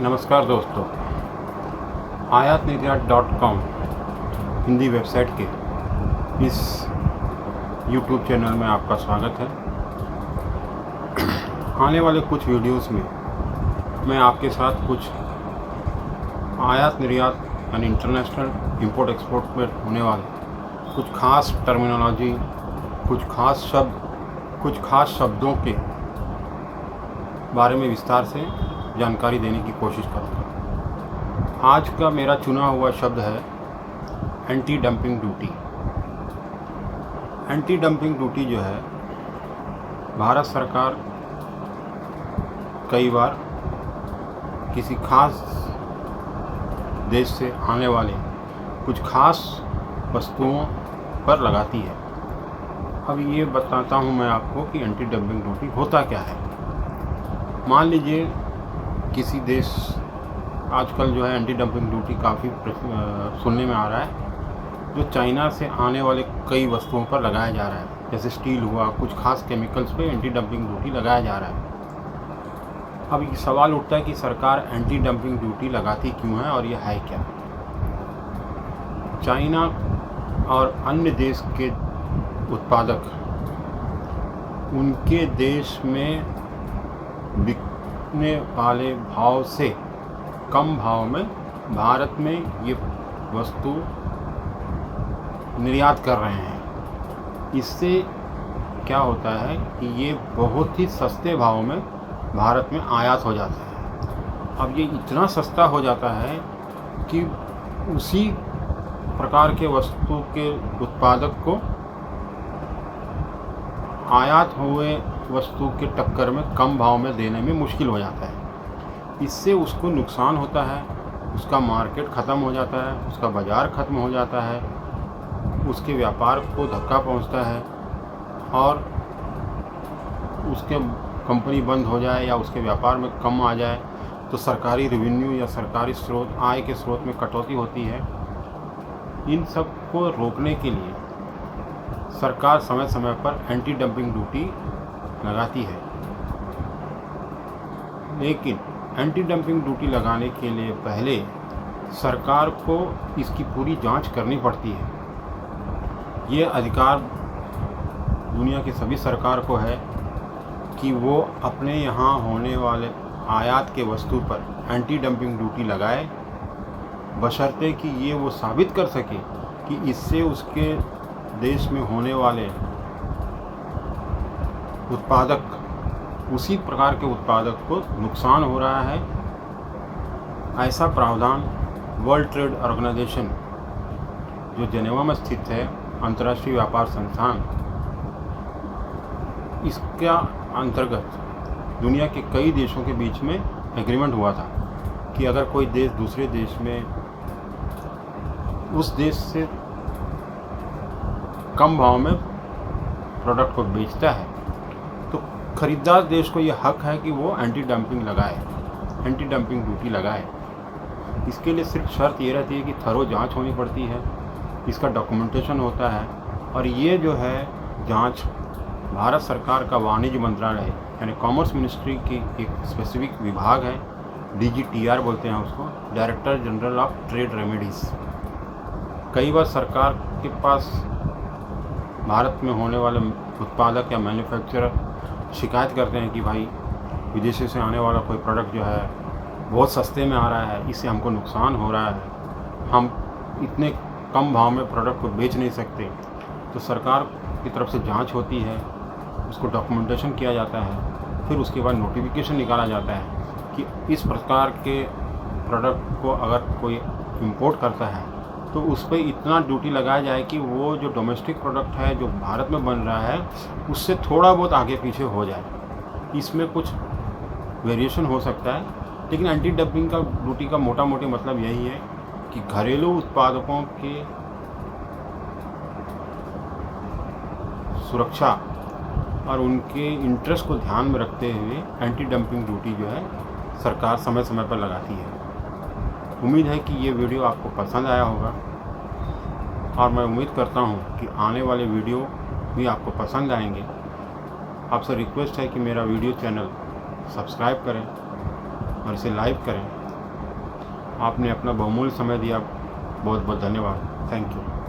नमस्कार दोस्तों, आयातनिर्यात.com हिंदी वेबसाइट के इस YouTube चैनल में आपका स्वागत है। आने वाले कुछ वीडियोस में मैं आपके साथ कुछ आयात निर्यात यानी इंटरनेशनल इंपोर्ट एक्सपोर्ट में होने वाले कुछ खास टर्मिनोलॉजी, कुछ खास शब्दों के बारे में विस्तार से जानकारी देने की कोशिश करूँगा। आज का मेरा चुना हुआ शब्द है anti dumping duty. Anti dumping duty जो है, भारत सरकार कई बार किसी खास देश से आने वाले कुछ खास वस्तुओं पर लगाती है। अब ये बताता हूँ मैं आपको कि एंटी डंपिंग ड्यूटी होता क्या है। मान लीजिए किसी देश, आजकल जो है एंटी डंपिंग ड्यूटी काफ़ी सुनने में आ रहा है, जो चाइना से आने वाले कई वस्तुओं पर लगाया जा रहा है। जैसे स्टील हुआ, कुछ खास केमिकल्स पे एंटी डंपिंग ड्यूटी लगाया जा रहा है। अब ये सवाल उठता है कि सरकार एंटी डंपिंग ड्यूटी लगाती क्यों है और ये है क्या। चाइना और अन्य देश के उत्पादक उनके देश में बिकने वाले भाव से कम भाव में भारत में ये वस्तु निर्यात कर रहे हैं। इससे क्या होता है कि ये बहुत ही सस्ते भाव में भारत में आयात हो जाता है। अब ये इतना सस्ता हो जाता है कि उसी प्रकार के वस्तु के उत्पादक को आयात हुए वस्तु के टक्कर में कम भाव में देने में मुश्किल हो जाता है। इससे उसको नुकसान होता है, उसका मार्केट ख़त्म हो जाता है, उसका बाज़ार ख़त्म हो जाता है, उसके व्यापार को धक्का पहुंचता है और उसके कंपनी बंद हो जाए या उसके व्यापार में कम आ जाए तो सरकारी रेवेन्यू या सरकारी स्रोत, आय के स्रोत में कटौती होती है। इन सब को रोकने के लिए सरकार समय समय पर एंटी डंपिंग ड्यूटी लगाती है। लेकिन एंटी डंपिंग ड्यूटी लगाने के लिए पहले सरकार को इसकी पूरी जांच करनी पड़ती है। ये अधिकार दुनिया की सभी सरकार को है कि वो अपने यहाँ होने वाले आयात के वस्तु पर एंटी डंपिंग ड्यूटी लगाए, बशर्ते कि ये वो साबित कर सके कि इससे उसके देश में होने वाले उत्पादक, उसी प्रकार के उत्पादक को नुकसान हो रहा है। ऐसा प्रावधान वर्ल्ड ट्रेड ऑर्गेनाइजेशन, जो जेनेवा में स्थित है, अंतर्राष्ट्रीय व्यापार संस्थान, इसका अंतर्गत दुनिया के कई देशों के बीच में एग्रीमेंट हुआ था कि अगर कोई देश दूसरे देश में उस देश से कम भाव में प्रोडक्ट को बेचता है तो खरीदार देश को ये हक है कि वो एंटी डंपिंग लगाए, एंटी डंपिंग ड्यूटी लगाए। इसके लिए सिर्फ शर्त ये रहती है कि थरो जांच होनी पड़ती है, इसका डॉक्यूमेंटेशन होता है। और ये जो है जांच भारत सरकार का वाणिज्य मंत्रालय यानी कॉमर्स मिनिस्ट्री की एक स्पेसिफिक विभाग है, DGTR बोलते हैं उसको, director general of trade remedies. कई बार सरकार के पास भारत में होने वाले उत्पादक या मैन्युफैक्चरर शिकायत करते हैं कि भाई विदेशों से आने वाला कोई प्रोडक्ट जो है बहुत सस्ते में आ रहा है, इससे हमको नुकसान हो रहा है, हम इतने कम भाव में प्रोडक्ट को बेच नहीं सकते। तो सरकार की तरफ से जांच होती है, उसको डॉक्यूमेंटेशन किया जाता है, फिर उसके बाद नोटिफिकेशन निकाला जाता है कि इस प्रकार के प्रोडक्ट को अगर कोई इंपोर्ट करता है तो उस पर इतना ड्यूटी लगाया जाए कि वो जो डोमेस्टिक प्रोडक्ट है जो भारत में बन रहा है उससे थोड़ा बहुत आगे पीछे हो जाए। इसमें कुछ वेरिएशन हो सकता है, लेकिन एंटी डंपिंग का ड्यूटी का मोटा मोटी मतलब यही है कि घरेलू उत्पादकों के सुरक्षा और उनके इंटरेस्ट को ध्यान में रखते हुए एंटी डंपिंग ड्यूटी जो है सरकार समय समय पर लगाती है। उम्मीद है कि ये वीडियो आपको पसंद आया होगा और मैं उम्मीद करता हूँ कि आने वाले वीडियो भी आपको पसंद आएंगे। आपसे रिक्वेस्ट है कि मेरा वीडियो चैनल सब्सक्राइब करें और इसे लाइक करें आपने अपना बहुमूल्य समय दिया, बहुत बहुत धन्यवाद। Thank you.